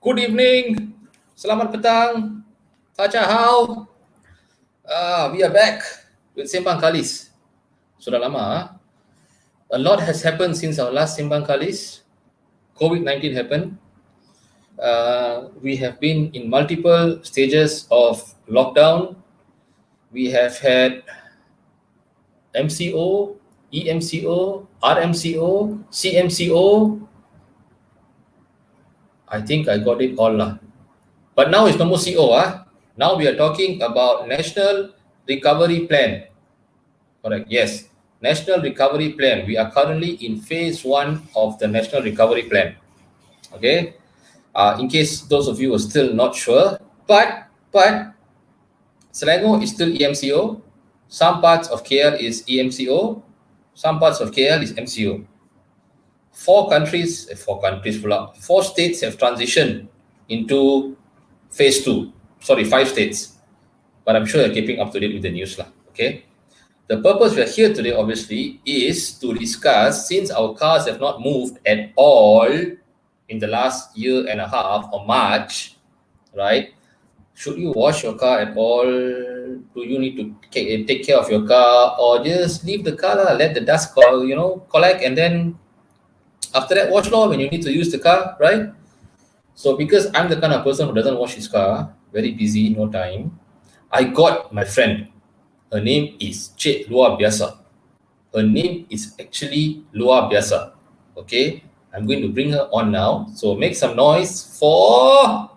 Good evening, selamat petang, Hao. We are back with Sembang Carlist. Sudah lama. A lot has happened since our last Sembang Carlist. COVID-19 happened. We have been in multiple stages of lockdown. We have had MCO, EMCO, RMCO, CMCO. I think I got it all lah. But now it's no more CO. Now we are talking about National Recovery Plan. Correct, yes. National Recovery Plan. We are currently in phase 1 of the National Recovery Plan. Okay. In case those of you are still not sure, but Selangor is still EMCO. Some parts of KL is EMCO. Some parts of KL is MCO. Four states have transitioned into phase 2. Sorry, 5 states. But I'm sure you're keeping up to date with the news lah. Okay. The purpose we're here today, obviously, is to discuss, since our cars have not moved at all in the last year and a half or March, right? Should you wash your car at all? Do you need to take care of your car, or just leave the car, let the dust collect, and then after that wash when you need to use the car, right? So because I'm the kind of person who doesn't wash his car, very busy, no time, I got my friend. Her name is Joyce Luabiasa. Her name is actually Luabiasa. Okay, I'm going to bring her on now. So make some noise for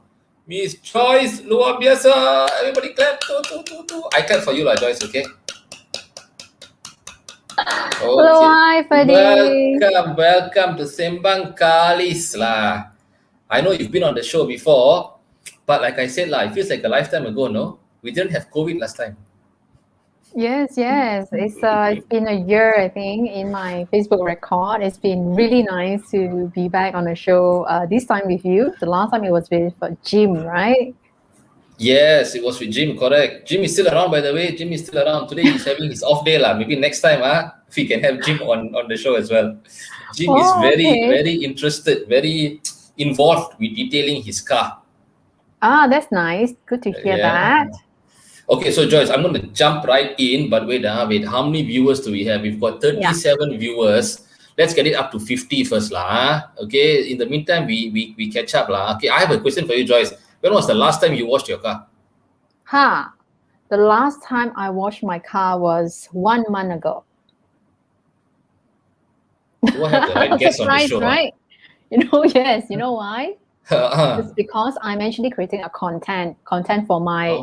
Miss Joyce Luabiasa. Everybody clap. I clap for you lah, Joyce, okay? Hello, hi, Fadi. Welcome to Sembang Carlist lah. I know you've been on the show before, but like I said lah, it feels like a lifetime ago, no? We didn't have COVID last time. Yes. It's been a year, I think, in my Facebook record. It's been really nice to be back on the show. This time with you. The last time it was with Jim, right? Yes, it was with Jim, correct. Jim is still around, by the way. Jim is still around. Today he's having his off day lah. Maybe next time, if we can have Jim on the show as well. Jim is very interested, very involved with detailing his car. That's nice. Good to hear that. Okay, so Joyce, I'm going to jump right in, but wait. How many viewers do we have? We've got 37 viewers. Let's get it up to 50 first lah. Okay, in the meantime, we catch up lah. Okay, I have a question for you, Joyce. When was the last time you washed your car? The last time I washed my car was 1 month ago. Do I have the right guess on the show? Right? Yes. You know why? It's because I'm actually creating a content for my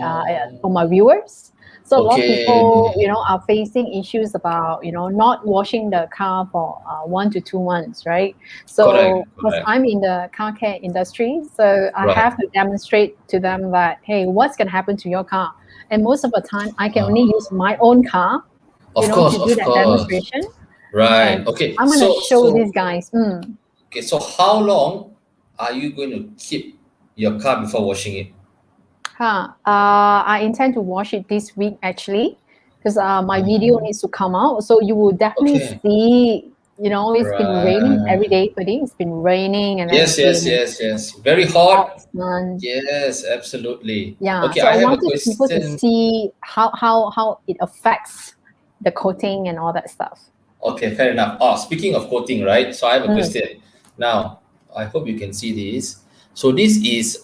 viewers. So a lot of people, are facing issues about, not washing the car for 1 to 2 months, right? So because I'm in the car care industry, so I have to demonstrate to them that, hey, what's going to happen to your car? And most of the time, I can only use my own car, to do that demonstration. Right. And okay. I'm going to show these guys. Okay. So how long are you going to keep your car before washing it? I intend to wash it this week actually, because my video needs to come out. So you will definitely see, it's been raining every day, Fadi. It's been raining and yes. Very hot. Yes, absolutely. Yeah. Okay, so I have wanted people to see how it affects the coating and all that stuff. Okay, fair enough. Speaking of coating, right? So I have a question. Now, I hope you can see this. So this is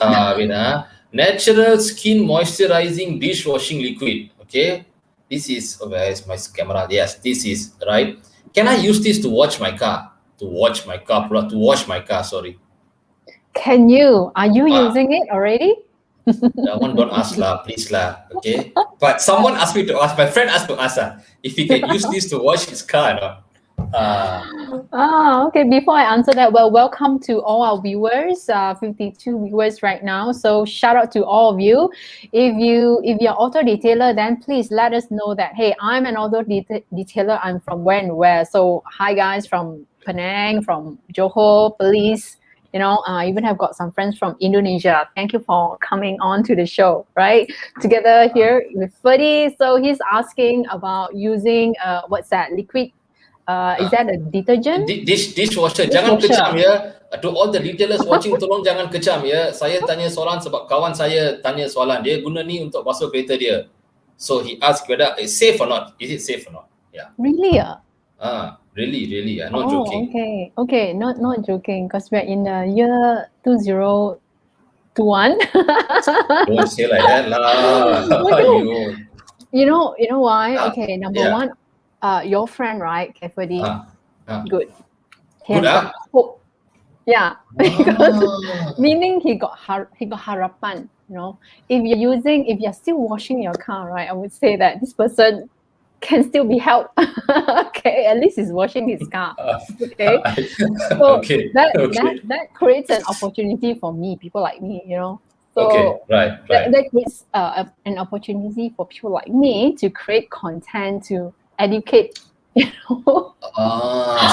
natural skin moisturizing dishwashing liquid. Okay, this is where is my camera? Yes, this is right. Can I use this to wash my car? Sorry. Can you? Are you using it already? That one don't ask lah, please lah. Okay. But someone asked me to ask. My friend asked to ask if he can use this to wash his car or not. Okay. Before I answer that, welcome to all our viewers. 52 viewers right now. So shout out to all of you. If you're auto detailer, then please let us know that, hey, I'm an auto detailer. I'm from where and where. So hi guys from Penang, from Johor, Police. I even have got some friends from Indonesia. Thank you for coming on to the show, right? Together here with Fadi. So he's asking about using liquid is that a detergent? Dishwasher. Jangan kecam ya. To all the retailers watching, tolong jangan kecam ya. Saya tanya soalan sebab kawan saya tanya soalan. Dia guna ni untuk basuh kereta dia. So he asked whether it's safe or not. Is it safe or not? Yeah. Really? Really. I'm not joking. Okay. Not joking, because we're in the year 2021. Don't say like that lah. You know why? Okay, number one, your friend, right, Kefadi? Good. He has got hope. Yeah, because meaning he got harapan. You know, if you're still washing your car, right, I would say that this person can still be helped. Okay, at least he's washing his car. Okay, so that creates an opportunity for me, people like me, you know. So right. That creates an opportunity for people like me to create content to educate. You know?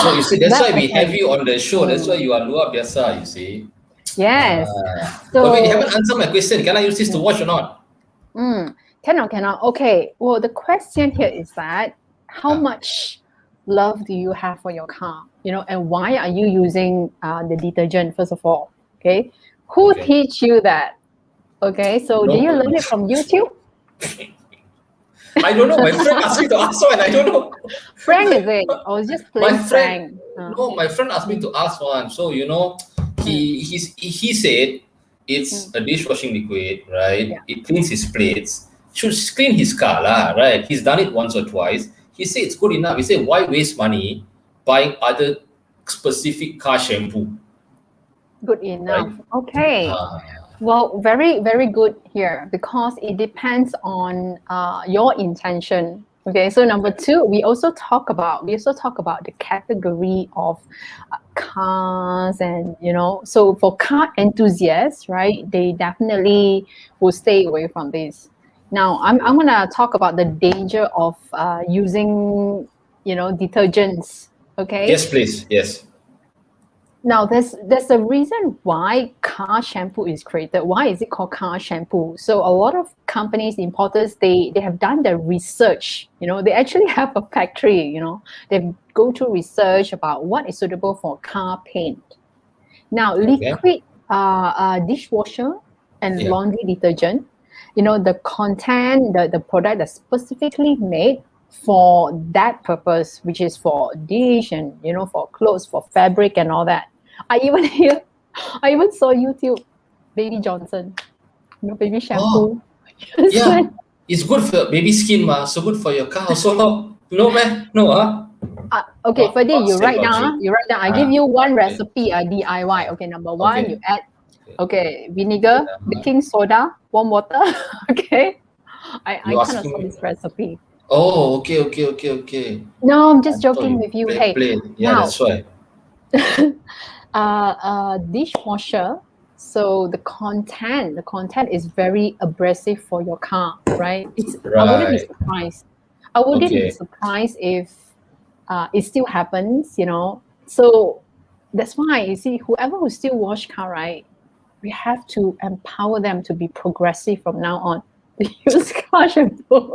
So you see, that's why we have you on the show. That's why you are Luabiasa, you see. Yes. So wait, you haven't answered my question. Can I use this to wash or not? Cannot. Okay. Well, the question here is that how much love do you have for your car? You know, and why are you using the detergent, first of all? Okay. Who teach you that? Okay. So do you learn it from YouTube? I don't know. My friend asked me to ask one. I don't know. Frank is it? I was just playing Frank. No, my friend asked me to ask one. So you know, he said it's a dishwashing liquid, right? Yeah. It cleans his plates. Should clean his car, lah, right? He's done it once or twice. He said it's good enough. He said, why waste money buying other specific car shampoo? Good enough. Right? Okay. Well, very, very good here, because it depends on your intention. Okay, so number two, we also talk about the category of cars, and you know, so for car enthusiasts, right, they definitely will stay away from this. Now, I'm gonna talk about the danger of using, you know, detergents. Okay. Yes, please. Yes. Now, there's a reason why car shampoo is created. Why is it called car shampoo? So a lot of companies, importers, they have done their research. You know, they actually have a factory. You know, they go to research about what is suitable for car paint. Now, liquid dishwasher and laundry detergent, you know, the content, the product that's specifically made for that purpose, which is for dish and, you know, for clothes, for fabric and all that. I even saw YouTube, Baby Johnson, you know, baby shampoo. Yeah, it's good for baby skin, ma. So good for your car also. No, man, no, okay, Ferdy, you write down. I give you one recipe, DIY. Okay, number one, you add vinegar, baking soda, warm water. Okay, I kind of saw this recipe. Oh, okay. No, I'm just joking with you. Hey, yeah, that's right. Dishwasher. So the content is very abrasive for your car, right? I wouldn't be surprised. I wouldn't be surprised if it still happens, you know. So that's why you see, whoever who still wash car, right? We have to empower them to be progressive from now on. Use car shampoo.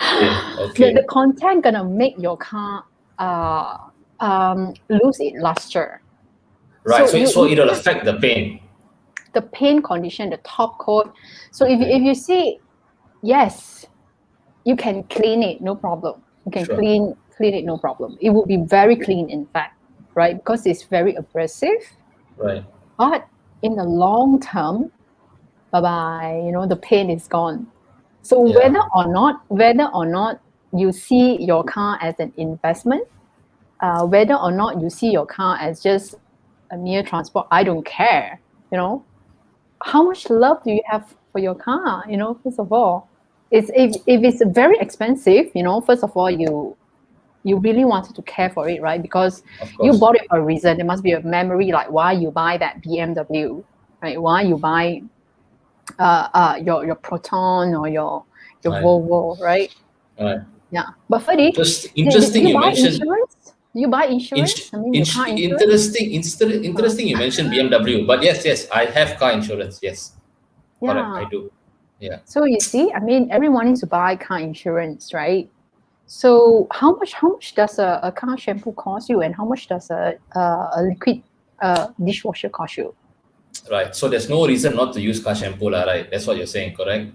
The content gonna make your car lose its luster. Right. So it'll affect the paint. The paint condition, the top coat. So if you see, yes, you can clean it, no problem. You can clean it, no problem. It will be very clean, in fact, right? Because it's very abrasive. Right. But in the long term, bye-bye, you know, the paint is gone. So whether or not you see your car as an investment, whether or not you see your car as just a mere transport, I don't care, you know. How much love do you have for your car? You know, first of all, if it's very expensive, you know, first of all, you really wanted to care for it, right? Because you bought it for a reason. There must be a memory, like why you buy that BMW, right? Why you buy your Proton or your Volvo, right? Right. Yeah. But Ferdy, interesting you mentioned insurance? Do you buy insurance? I mean, your car insurance? Interesting you mentioned BMW. But yes, I have car insurance. Yes. Yeah. Correct, I do. Yeah. So you see, I mean, everyone needs to buy car insurance, right? So how much does a car shampoo cost you, and how much does a liquid dishwasher cost you? Right. So there's no reason not to use car shampoo, lah, right? That's what you're saying, correct?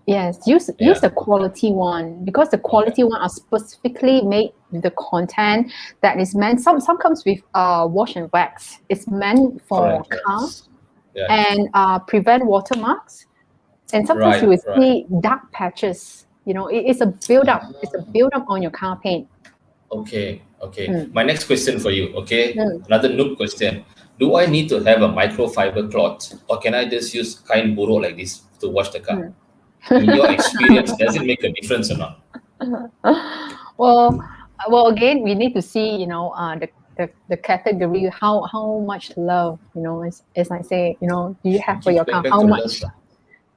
Yes, use the quality one, because the quality one are specifically made with the content that is meant. Some comes with wash and wax. It's meant for car and prevent watermarks. And sometimes you will see dark patches. You know, it's a build up. It's a build up on your car paint. Okay. My next question for you. Okay, another noob question. Do I need to have a microfiber cloth, or can I just use kain buruk like this to wash the car? In your experience, does it make a difference or not? Well, again, we need to see, you know, the category, how much love, you know, as I say, you know, do you have for your car? How much?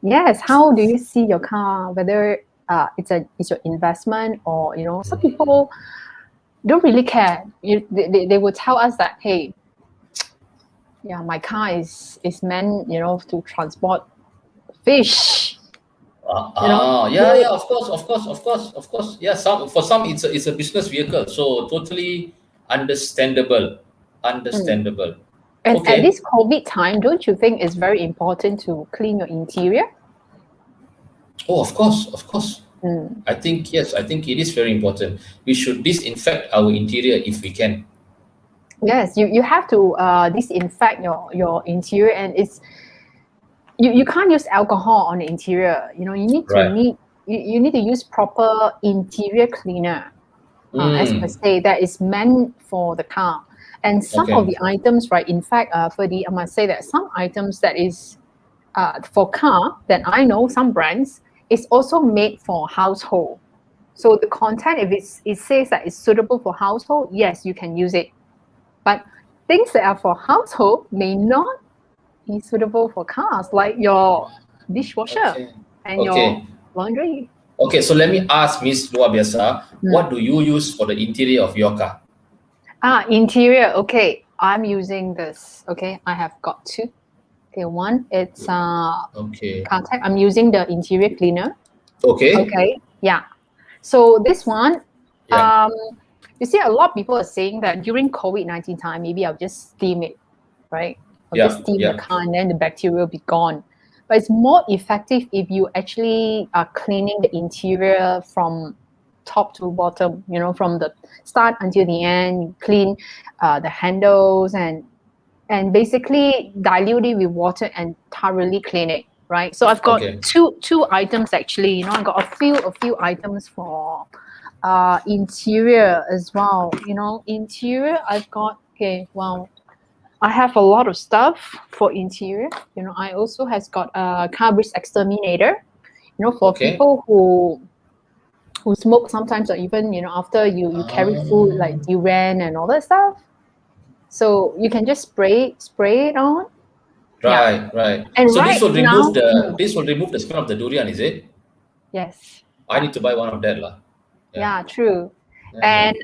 Yes, how do you see your car? Whether it's your investment, or, you know, some people don't really care. They will tell us that, hey, yeah, my car is meant, you know, to transport fish. Yeah, of course. Yeah, for some it's a business vehicle, so totally understandable. And at this COVID time, don't you think it's very important to clean your interior? Oh, of course. I think yes. I think it is very important. We should disinfect our interior if we can. Yes, you have to disinfect your interior, and it's you can't use alcohol on the interior. You know, you need to use proper interior cleaner, as per se, that is meant for the car. And some of the items, right? In fact, Ferdy, I must say that some items that is for car that I know, some brands, is also made for household. So the content, if it says that it's suitable for household, yes, you can use it. But things that are for household may not be suitable for cars, like your dishwasher and your laundry. Okay, so let me ask Miss Luabiasa, what do you use for the interior of your car? Interior. Okay, I'm using this. Okay, I have got two. Okay, one, it's contact. I'm using the interior cleaner. Okay, yeah. So this one, you see, a lot of people are saying that during COVID-19 time, maybe I'll just steam it, right? I'll just steam the car, and then the bacteria will be gone. But it's more effective if you actually are cleaning the interior from top to bottom, you know, from the start until the end. You clean the handles and basically dilute it with water and thoroughly clean it, right? So I've got two items actually. You know, I've got a few items for interior as well. You know, interior, I've got I have a lot of stuff for interior. You know, I also has got a garbage exterminator. You know, for people who smoke sometimes, or even, you know, after you carry food like durian and all that stuff. So you can just spray it on. Right. And so this will remove the smell of the durian, is it? Yes. I need to buy one of that, lah. Yeah, true. And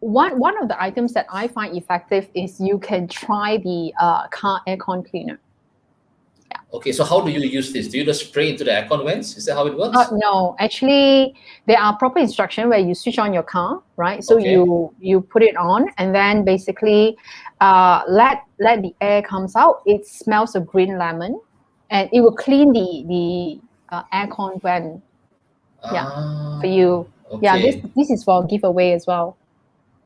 one of the items that I find effective is you can try the car aircon cleaner. Yeah. Okay, so how do you use this? Do you just spray into the aircon vents? Is that how it works? No, actually, there are proper instructions where you switch on your car, right? So you put it on, and then basically let the air comes out. It smells of green lemon, and it will clean the aircon vent. For you. Okay. Yeah, this is for giveaway as well.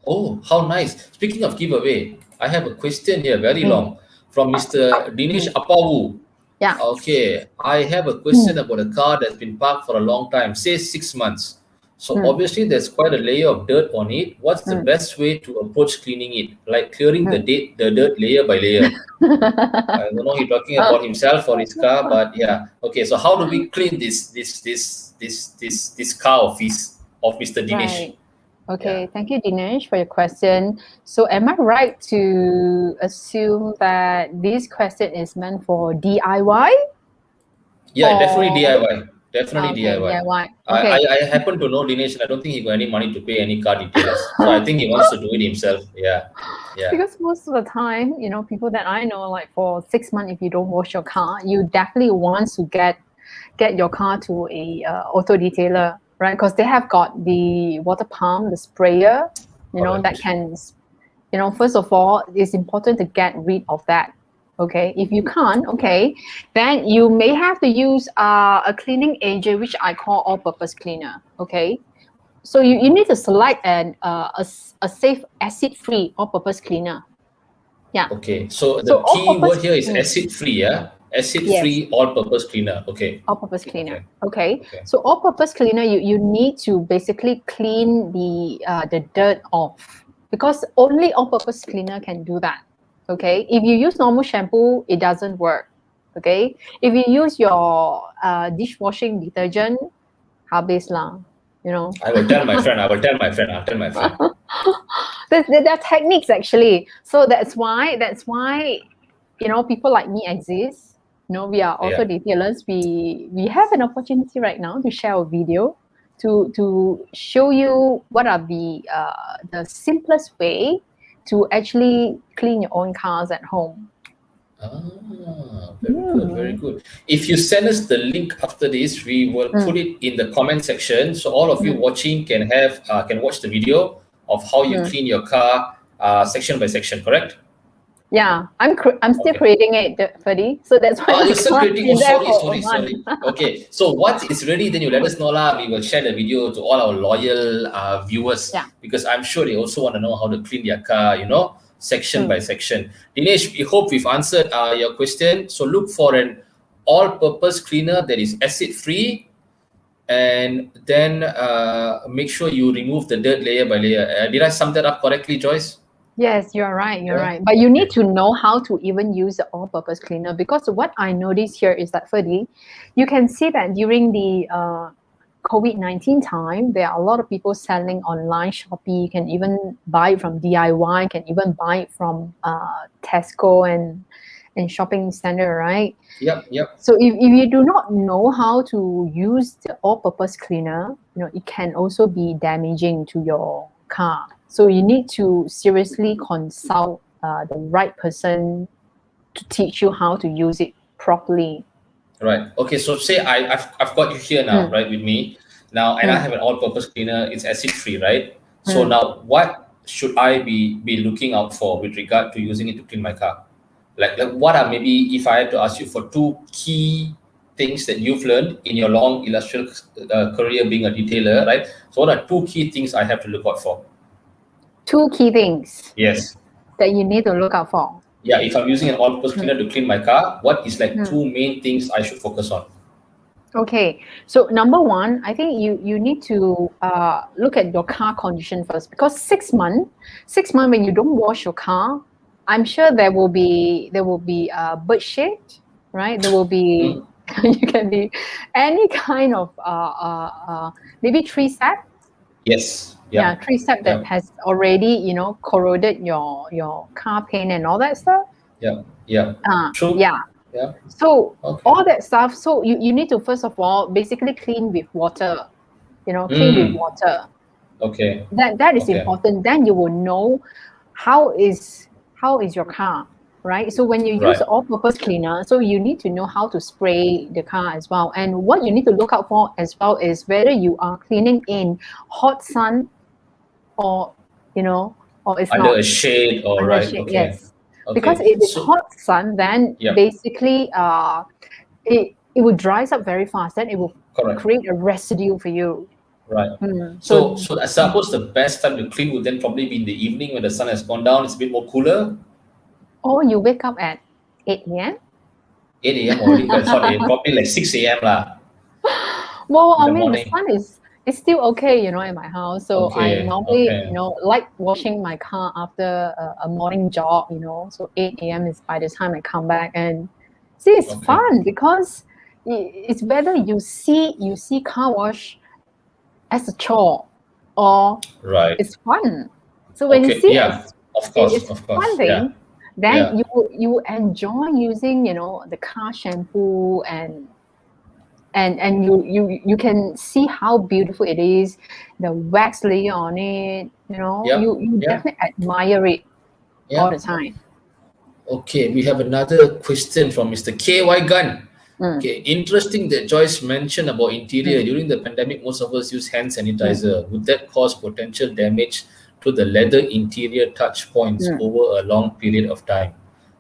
Oh, how nice. Speaking of giveaway, I have a question here, very long, from Mr. Dinesh Apawu. Yeah. Okay, I have a question about a car that's been parked for a long time, say 6 months. So obviously there's quite a layer of dirt on it. What's the best way to approach cleaning it? Like clearing the dirt layer by layer. I don't know he's talking about himself or his car, but yeah. Okay, so how do we clean this car of Mr. Dinesh? Right. Okay, thank you, Dinesh, for your question. So am I right to assume that this question is meant for DIY? Yeah, definitely DIY. DIY. Okay. I happen to know Dinesh, and I don't think he got any money to pay any car detailers. So I think he wants to do it himself. Yeah. Because most of the time, you know, people that I know, like for 6 months, if you don't wash your car, you definitely want to get your car to a auto detailer, right? Because they have got the water pump, the sprayer, that can, first of all, it's important to get rid of that. Okay, if you can't, okay, then you may have to use a cleaning agent, which I call all-purpose cleaner. Okay, so you need to select a safe acid-free all-purpose cleaner. Yeah. Okay, so the key word here is acid-free, yeah? Acid-free all-purpose cleaner. Okay. All-purpose cleaner. Okay. So all-purpose cleaner, you need to basically clean the dirt off, because only all-purpose cleaner can do that. Okay. If you use normal shampoo, it doesn't work. Okay. If you use your dishwashing detergent, habis lah. I will tell my friend. I'll tell my friend. There are techniques actually. So that's why people like me exist. We are auto detailers. We have an opportunity right now to share a video to show you what are the simplest way to actually clean your own cars at home. Very good. If you send us the link after this, we will put it in the comment section, so all of you watching can watch the video of how you clean your car section by section. Correct? Yeah, I'm still creating it, Ferdy. So that's why you're still creating. Sorry. Okay, so once it's ready, then you let us know lah. We will share the video to all our loyal viewers, because I'm sure they also want to know how to clean their car, section by section. Dinesh, we hope we've answered your question. So look for an all-purpose cleaner that is acid-free, and then make sure you remove the dirt layer by layer. Did I sum that up correctly, Joyce? Yes, you're right. But you need to know how to even use the all-purpose cleaner, because what I noticed here is that, Ferdy, you can see that during the COVID-19 time, there are a lot of people selling online Shopee. You can even buy it from DIY, can even buy it from Tesco and shopping center, right? Yep. So if you do not know how to use the all-purpose cleaner, it can also be damaging to your car. So you need to seriously consult the right person to teach you how to use it properly. Right. Okay. So say I've got you here now, right, with me now, and I have an all-purpose cleaner. It's acid-free, right? So now, what should I be looking out for with regard to using it to clean my car? Like what are, maybe if I had to ask you for two key things that you've learned in your long industrial career being a detailer, right? So what are two key things I have to look out for? Two key things. Yes. That you need to look out for. Yeah, if I'm using an all-purpose cleaner to clean my car, what is two main things I should focus on? Okay, so number one, I think you need to look at your car condition first, because 6 months when you don't wash your car, I'm sure there will be bird shit, right? There will be you can be any kind of maybe tree sap. Yes. Yeah, tree sap that has already corroded your car paint and all that stuff. Yeah. True. Yeah. So all that stuff. So you need to first of all basically clean with water. Clean with water. Okay. That is important. Then you will know how is your car, right? So when you use all-purpose cleaner, so you need to know how to spray the car as well. And what you need to look out for as well is whether you are cleaning in hot sun or it's under not a shade, or right? Shade, okay. Yes. Okay. Because if it's hot sun, then basically it will dry up very fast. Then it will create a residue for you. Right. So I suppose the best time to clean would then probably be in the evening when the sun has gone down. It's a bit more cooler. Or you wake up at 8 a.m. 8 a.m. already quite hot. Probably like 6 a.m. lah. Well, I mean, the sun is still okay, in my house. So I normally, like washing my car after a morning jog, So 8 a.m. is by the time I come back, and see, it's fun because it's whether you see car wash as a chore or it's fun. So when you see it's a fun thing, then you enjoy using, the car shampoo and you can see how beautiful it is, the wax layer on it, you definitely admire it all the time. Okay, we have another question from Mr. KY Gun. Okay, interesting that Joyce mentioned about interior. During the pandemic, most of us use hand sanitizer. Would that cause potential damage to the leather interior touch points over a long period of time?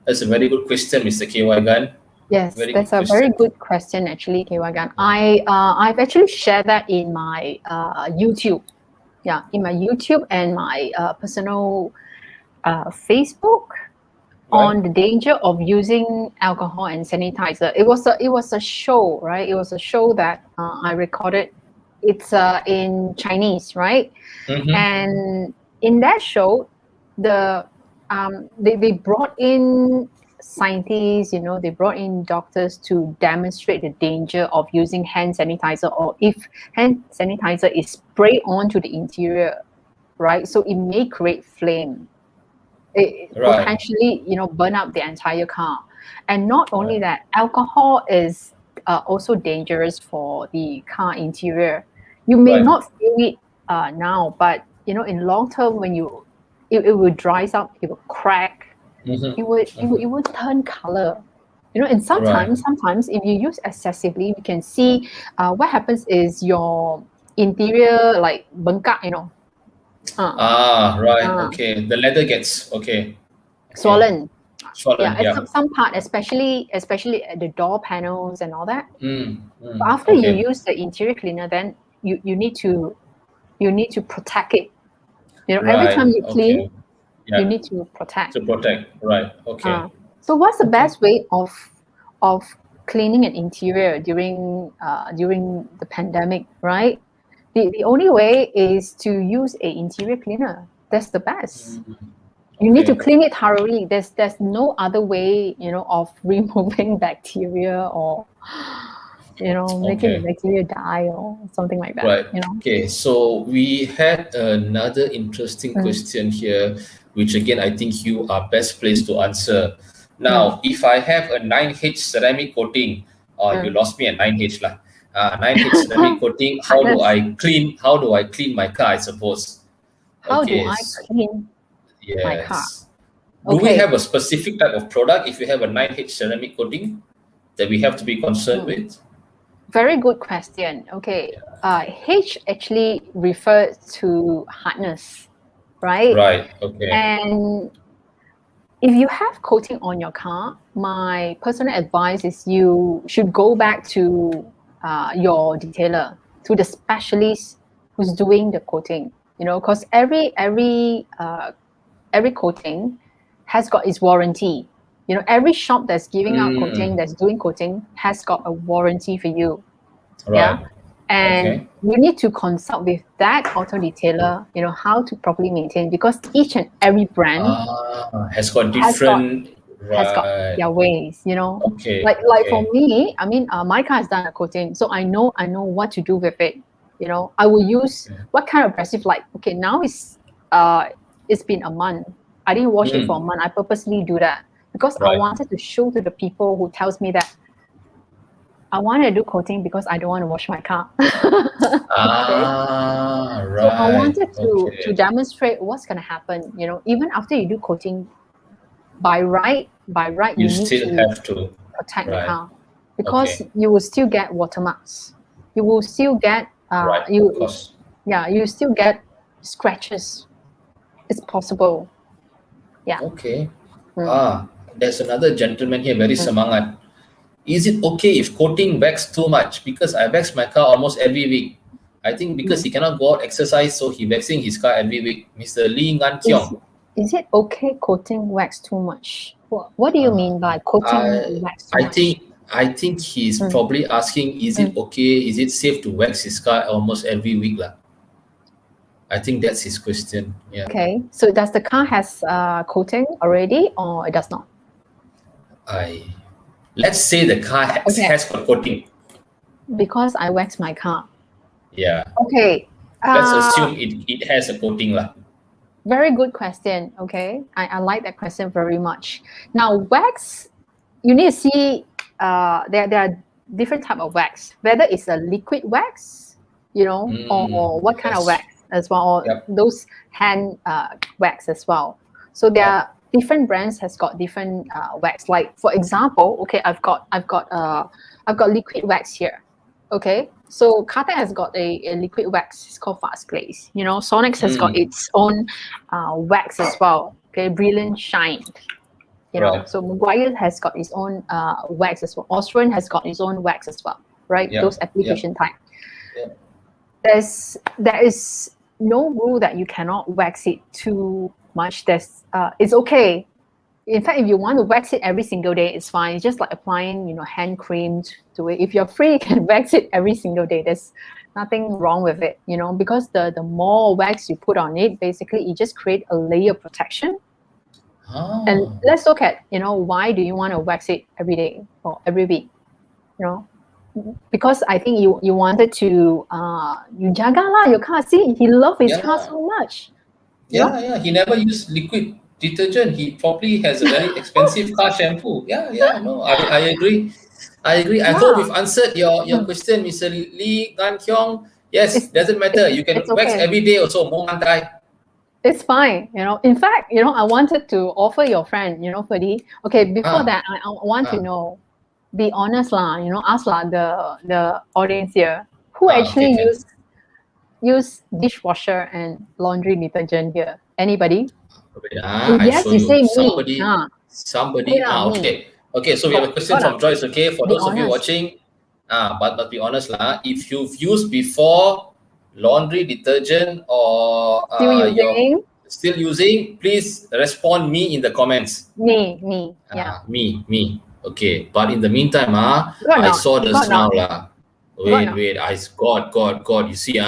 That's a very good question, Mr. KY Gan. Yes, Very that's good a very question. good question, actually, KY Gan. I've actually shared that in my YouTube. Yeah, in my YouTube and my personal Facebook on the danger of using alcohol and sanitizer. It was a show, right? It was a show that I recorded. It's in Chinese, right? And in that show, they brought in scientists, they brought in doctors to demonstrate the danger of using hand sanitizer, or if hand sanitizer is sprayed onto the interior, right? So it may create flame. It potentially, burn up the entire car. And not only that, alcohol is also dangerous for the car interior. You may not feel it now, but in long term, when it will dries up, it will crack, it would turn color. And sometimes if you use excessively, we can see what happens is your interior like bengkak, Okay. The leather gets swollen. Swollen, Yeah, some part, especially at the door panels and all that. But after you use the interior cleaner, then you need to protect it. Every time you clean, you need to protect. Okay. So what's the best way of cleaning an interior during the pandemic, right? The only way is to use an interior cleaner. That's the best. You need to clean it thoroughly. There's no other way, of removing bacteria or making the bacteria die or something like that. Okay, so we had another interesting question here, which again I think you are best placed to answer. Now, if I have a 9H ceramic coating, you lost me at 9H lah. 9H ceramic coating. How do I clean my car? I suppose. How do I clean my car? Do we have a specific type of product if you have a 9H ceramic coating that we have to be concerned with? Very good question. Okay. H actually refers to hardness, right? Okay. And if you have coating on your car, my personal advice is you should go back to your detailer, to the specialist who's doing the coating. Because every coating has got its warranty. Every shop that's giving out coating, that's doing coating, has got a warranty for you. And you need to consult with that auto detailer, how to properly maintain, because each and every brand has got different has got their ways. Like for me, I mean, my car has done a coating, so I know what to do with it. I will use what kind of abrasive. Like, okay, now it's been a month. I didn't wash it for a month. I purposely do that because I wanted to show to the people who tells me that I want to do coating because I don't want to wash my car. So I wanted to demonstrate what's going to happen. Even after you do coating, by right, you need to protect the car, because you will still get watermarks. You will still get you still get scratches. It's possible. There's another gentleman here, very semangat. Is it okay if coating wax too much? Because I wax my car almost every week. I think because he cannot go out exercise, so he waxing his car every week. Mr. Ngan Keong. Is it okay coating wax too much? What do you mean by coating wax too much? I think he's probably asking, is it okay? Is it safe to wax his car almost every week lah? I think that's his question. Yeah. Okay. So does the car has coating already, or it does not? Let's say the car has got coating. Because I wax my car. Yeah. Okay. Let's assume it has a coating lah. Very good question. Okay. I like that question very much. Now, wax, you need to see there are different type of wax. Whether it's a liquid wax, or what kind of wax as well, or those hand wax as well. So there are different brands has got different wax. Like for example, okay, I've got liquid wax here. Okay, so Carlist has got a liquid wax. It's called Fast Glaze. You know, Sonex has got its own wax as well. Okay, Brilliant Shine. You know, so Maguire has got its own wax as well. Austrian has got its own wax as well. Right, those application type. There is no rule that you cannot wax it too much. It's okay. In fact, if you want to wax it every single day, it's fine. It's just like applying, you know, hand cream to it. If you're free, you can wax it every single day. There's nothing wrong with it, you know, because the more wax you put on it, basically it just create a layer of protection. And let's look at, you know, why do you want to wax it every day or every week? You know, because I think you wanted to you jaga lah your car. See, he loved his car so much. Yeah. He never used liquid detergent. He probably has a very expensive car shampoo. No, I agree. I hope we've answered your question, Mr. Lee Ngan Keong. Yes, doesn't matter. You can wax every day also. It's fine, you know. In fact, you know, I wanted to offer your friend, you know, Ferdy. Okay, before that, I want to know, be honest lah, you know, ask lah the audience here, who actually use dishwasher and laundry detergent here? Anybody? Yes, you say somebody, me. Somebody. Okay. So we have a question from Joyce. Okay, for those of you watching, but be honest lah. If you've used before laundry detergent or you're still using, please respond me in the comments. Me. Me. Okay, but in the meantime, I saw this now lah. Wait. God. You see,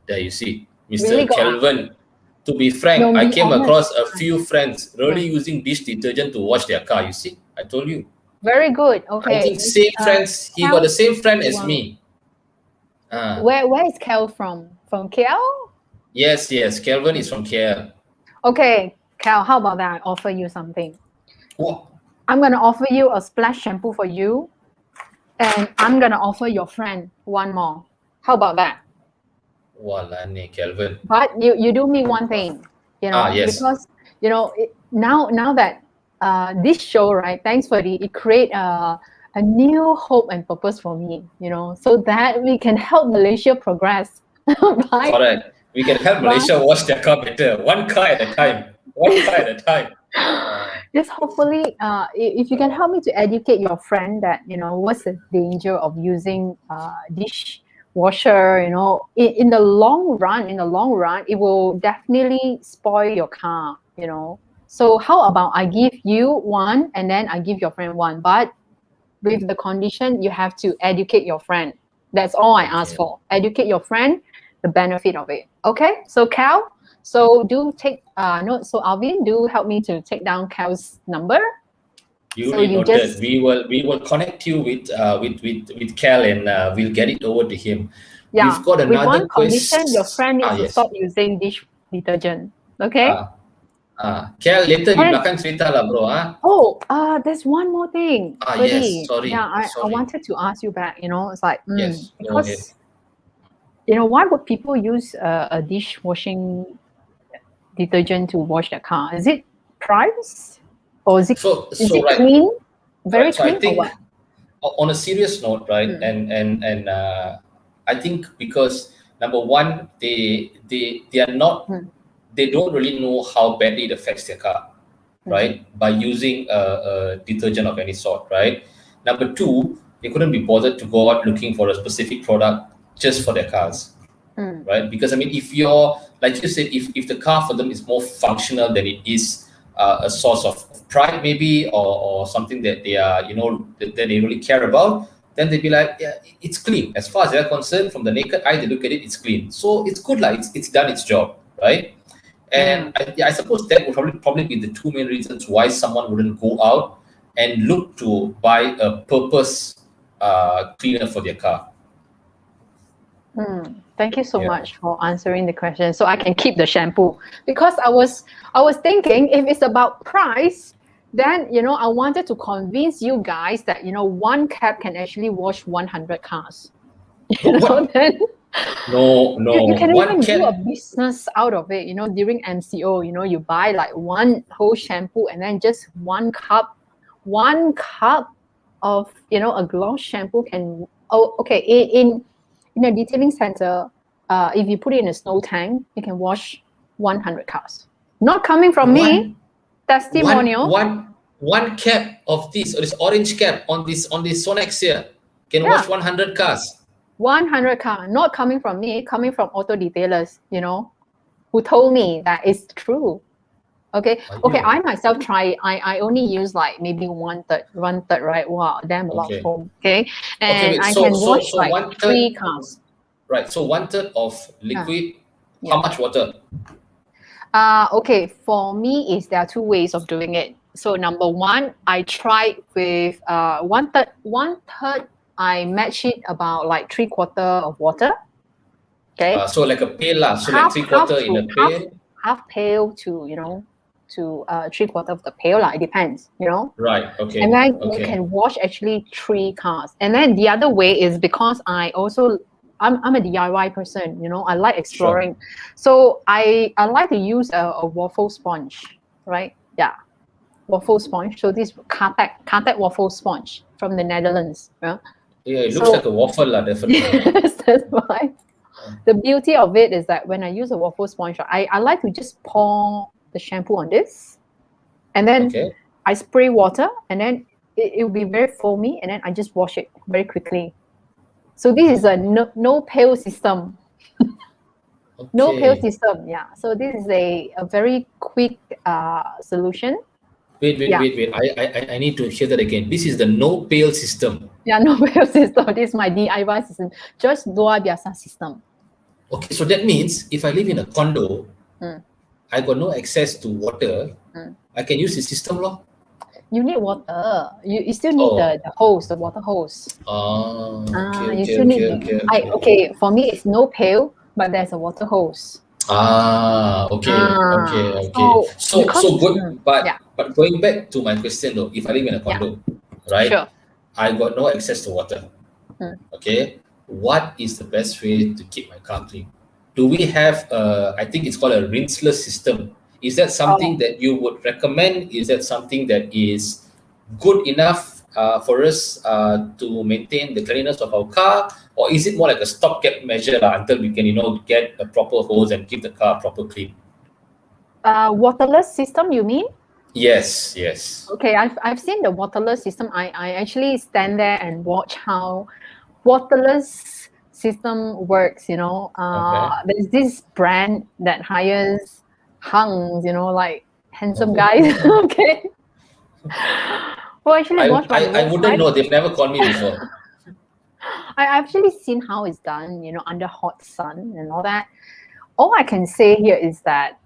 there you see, Mr. Really Kelvin. To be frank, I came across a few friends really using dish detergent to wash their car. You see, I told you. Very good. Okay. I think same friends. He got the same friend as me. Where is Kel from? From KL? Yes. Kelvin is from KL. Okay, Kel, how about that? I offer you something. What? I'm gonna offer you a splash shampoo for you, and I'm gonna offer your friend one more. How about that? Walane, Kelvin. But you do me one thing, you know, because you know now that this show, right? Thanks for it create a new hope and purpose for me, you know, so that we can help Malaysia progress. Correct. We can help Malaysia wash their car better, one car at a time. Just hopefully, if you can help me to educate your friend that, you know, what's the danger of using dishwasher, you know, in the long run, it will definitely spoil your car, you know. So how about I give you one and then I give your friend one, but with the condition you have to educate your friend. That's all I ask for. Educate your friend, the benefit of it. Okay, so Cal, so do take note. So Alvin, do help me to take down Cal's number. Noted. We will connect you with Cal and we'll get it over to him. Yeah, we've got another with one condition, your friend needs to stop using dish detergent. Okay. Cal, later di belakang cerita lah bro. Oh, there's one more thing. Yes, sorry. Yeah, I wanted to ask you back. You know, it's like yes, because you know, why would people use a dishwashing detergent to wash their car? Is it price or is it clean? Very clean, I think, or what? On a serious note, right? And I think because number one, they are not. They don't really know how badly it affects their car, right? By using a detergent of any sort, right? Number two, they couldn't be bothered to go out looking for a specific product just for their cars, right? Because I mean, if you're, like you said, if the car for them is more functional than it is a source of pride maybe, or something that they are, you know, that they really care about, then they'd be like, yeah, it's clean. As far as they're concerned, from the naked eye, they look at it, it's clean. So it's good, like it's done its job, right? And I suppose that would probably be the two main reasons why someone wouldn't go out and look to buy a purpose cleaner for their car. Thank you so much for answering the question, so I can keep the shampoo. Because I was thinking, if it's about price, then, you know, I wanted to convince you guys that, you know, one cab can actually wash 100 cars. You know, then No, no. You can One even do a can. business out of it. During MCO, you buy like one whole shampoo and then just one cup of a gloss shampoo can. Oh, okay. In a detailing center, if you put it in a snow tank, you can wash 100 cars. Not coming from me. One, Testimonial. one cap of this orange cap on this Sonex here can Yeah. wash 100 cars. 100 car, not coming from me, coming from auto detailers, who told me that it's true. Okay. I myself try. I only use like maybe one third, right? Wow, damn a lot of foam. Okay, and wait. I So can wash like 1/3. 3 cars. Right. So 1/3 of liquid. Yeah. How much water? Okay. For me, there are 2 ways of doing it. So number 1, I tried with one third. I match it about like 3/4 of water. Okay. So like a pail lah. So like 3/4 in a pail. Half pail to to 3/4 of the pail lah. It depends. Right. Okay. And then you can wash actually 3 cars. And then the other way is because I'm a DIY person. I like exploring. Sure. So I like to use a waffle sponge, right? Yeah, waffle sponge. So this Carlist waffle sponge from the Netherlands. Yeah, it looks like a waffle lah, definitely. Yes, that's why. The beauty of it is that when I use a waffle sponge, I like to just pour the shampoo on this, and then I spray water, and then it will be very foamy, and then I just wash it very quickly. So this is a no pail system. No pail system, yeah. So this is a very quick solution. Wait. I need to hear that again. This is the no pail system. Yeah, no pail system. This is my DIY system. Joyce Luabiasa system. Okay, so that means if I live in a condo, I got no access to water, I can use the system law. You need water. You still need the hose, the water hose. You still need. Okay. For me, it's no pail, but there's a water hose. Okay. So good. But going back to my question though, if I live in a condo, right? Sure. I got no access to water. Okay. What is the best way to keep my car clean? Do we have I think it's called a rinseless system. Is that something that you would recommend? Is that something that is good enough for us to maintain the cleanliness of our car? Or is it more like a stopgap measure until we can, get a proper hose and keep the car proper clean? Waterless system, you mean? Yes. Okay, I've seen the waterless system. I actually stand there and watch how waterless system works. There's this brand that hires hunks, like handsome guys. Okay. Well, actually, I wouldn't know. They've never called me before. I've actually seen how it's done, under hot sun and all that. All I can say here is that,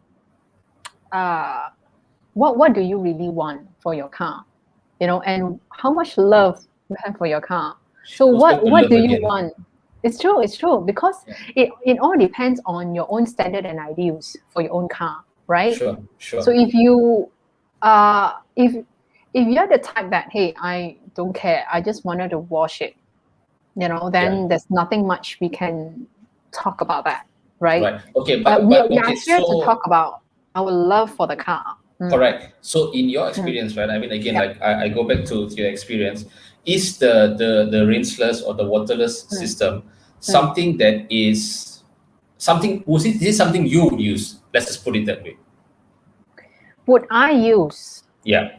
what do you really want for your car, and how much love you have for your car. So what do you want? It's true because it all depends on your own standard and ideals for your own car, right? Sure. So if you if you're the type that, hey, I don't care, I just wanted to wash it, then there's nothing much we can talk about that, right? Okay, but we are here to talk about our love for the car. Correct. So in your experience, right? I mean, again, like I go back to your experience. Is the rinseless or the waterless system something that is something? Is it something you would use? Let's just put it that way. Would I use? Yeah.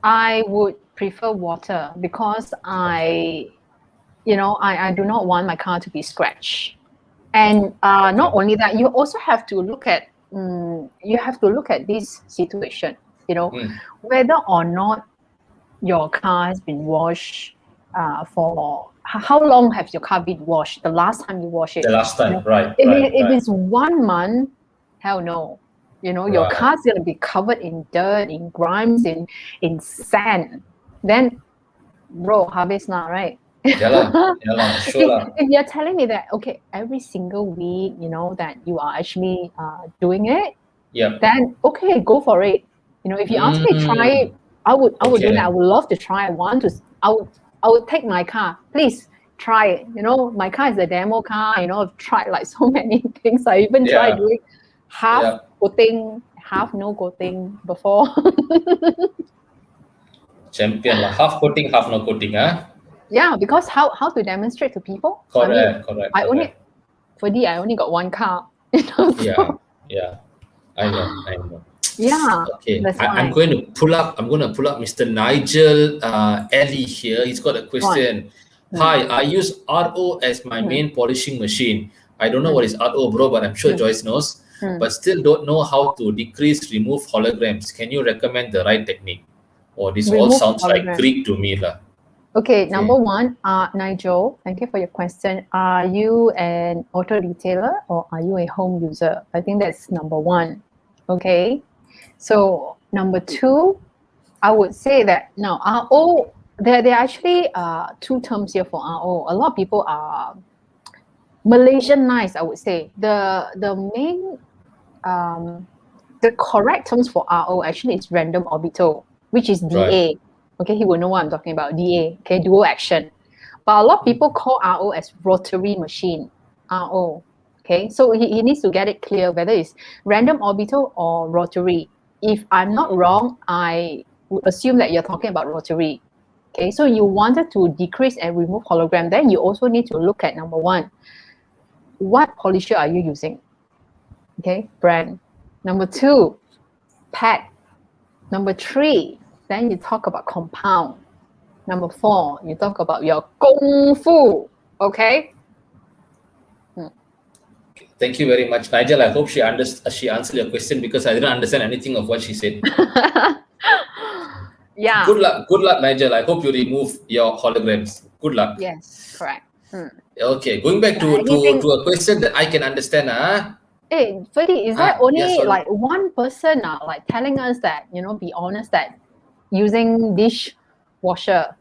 I would prefer water because I do not want my car to be scratched. And not only that, you also have to look at this situation, whether or not your car has been washed for how long has your car been washed? The last time you washed it. The last time, right. If it's 1 month, hell no. Your car's gonna be covered in dirt, in grimes, in sand. Then, bro, harvest now, right? Yeah, sure. If you're telling me that, okay, every single week, that you are actually doing it, then okay, go for it. If you ask me to try it, I would do that. I would love to try. I would take my car. Please try it. You know, my car is a demo car. You know, I've tried like so many things. I even tried doing half coating, half no coating before. Champion lah. Half coating, half no coating, huh? Yeah, because how to demonstrate to people? Correct. I only got one car. You know, so. Yeah. I know. Yeah. Okay. I'm going to pull up Mr. Nigel Ellie here. He's got a question. Hi, I use RO as my main polishing machine. I don't know what is RO, bro, but I'm sure Joyce knows. But still don't know how to remove holograms. Can you recommend the right technique? Oh, this all sounds like Greek to me, lah. Okay, number one, Nigel, thank you for your question. Are you an auto retailer or are you a home user? I think that's number one. Okay, so number two, I would say that now RO, there are actually two terms here for RO. A lot of people are Malaysianized, I would say. The main, the correct terms for RO actually is random orbital, which is DA. Right. Okay, he will know what I'm talking about. DA, okay, dual action. But a lot of people call RO as rotary machine, RO. Okay, so he needs to get it clear whether it's random orbital or rotary. If I'm not wrong, I would assume that you're talking about rotary. Okay, so you wanted to decrease and remove hologram, then you also need to look at number one, what polisher are you using? Okay, brand. Number two, pad. Number three, then you talk about compound. Number four, you talk about your kung fu. Okay. Thank you very much, Nigel. I hope she answered your question because I didn't understand anything of what she said. Yeah. Good luck, Nigel. I hope you remove your holograms. Good luck. Yes, correct. Okay, going back to a question that I can understand. Hey, Ferdy, is there only like one person like telling us that, you know, be honest, that using dishwasher,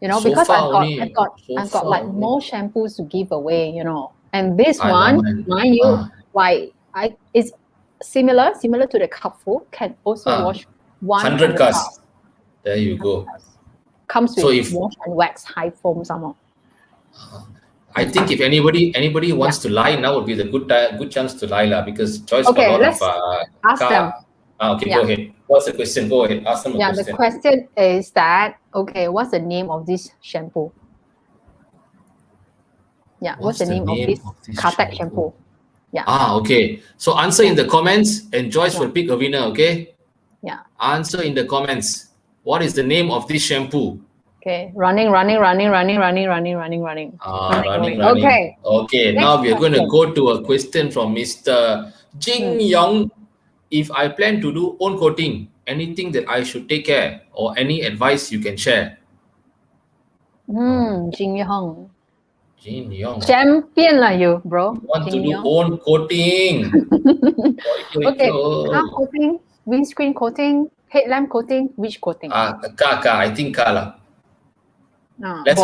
you know, because I've got like more shampoos to give away, you know, and this one, mind you, like it's similar to the cupful, can also wash 100 cars. There you go. Comes with wash and wax high foam somehow. I think if anybody wants to lie, now would be the good chance to lie, because Joyce got a lot of ask them. Okay, go ahead. What's the question? Go ahead. Ask them a question. The question is that, okay, what's the name of this shampoo? Yeah, what's the name of this Carlist shampoo? Yeah. Okay. So answer in the comments and Joyce will pick a winner, okay? Yeah. Answer in the comments. What is the name of this shampoo? Okay, running. Running. Okay, now we are going to go to a question from Mr. Jing Yong. If I plan to do own coating, anything that I should take care or any advice you can share? Jing Yong. Jing. Champion lah you, bro. You want to do own coating. Okay, car coating, windscreen coating, headlamp coating, which coating? Car. I think car lah. Let's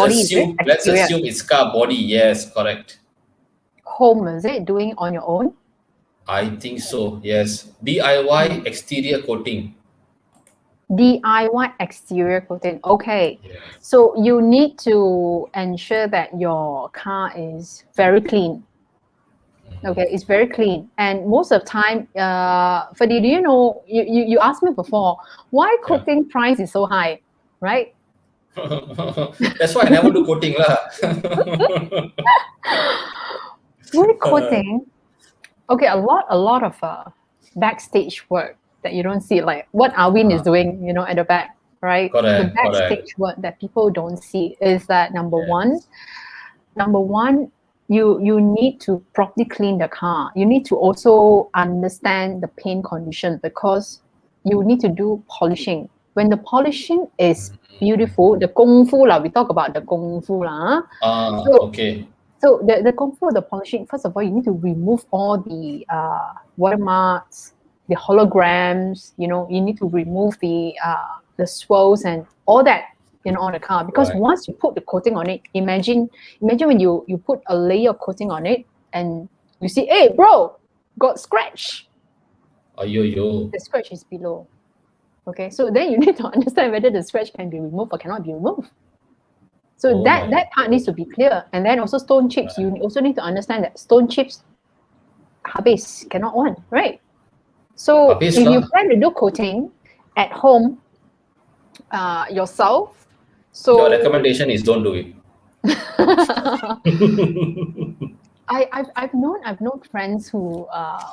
assume it's car body. Yes, correct. Home, is it doing on your own? I think so. Yes. DIY exterior coating. DIY exterior coating. Okay. Yes. So you need to ensure that your car is very clean. Okay, it's very clean. And most of the time, Fadi, do you know, you asked me before, why coating price is so high, right? That's why I never do coating lah. Why coating? Okay, a lot of backstage work that you don't see, like what Arwin is doing, you know, at the back, right? Correct, the backstage work that people don't see is that number one, you need to properly clean the car. You need to also understand the paint condition, because you need to do polishing. When the polishing is beautiful, the kung fu lah, we talk about the kung fu lah. Okay. So the kung fu, the polishing, first of all, you need to remove all the watermarks, the holograms, you know, you need to remove the swirls and all that, you know, on the car. Because once you put the coating on it, imagine when you put a layer of coating on it and you see, hey, bro, got scratch. Yo. The scratch is below. Okay, so then you need to understand whether the scratch can be removed or cannot be removed. So that part needs to be clear. And then also stone chips, you also need to understand that stone chips habis cannot on, right? So Habis if you lah. plan to do coating at home yourself, so Your recommendation is don't do it. I've known friends who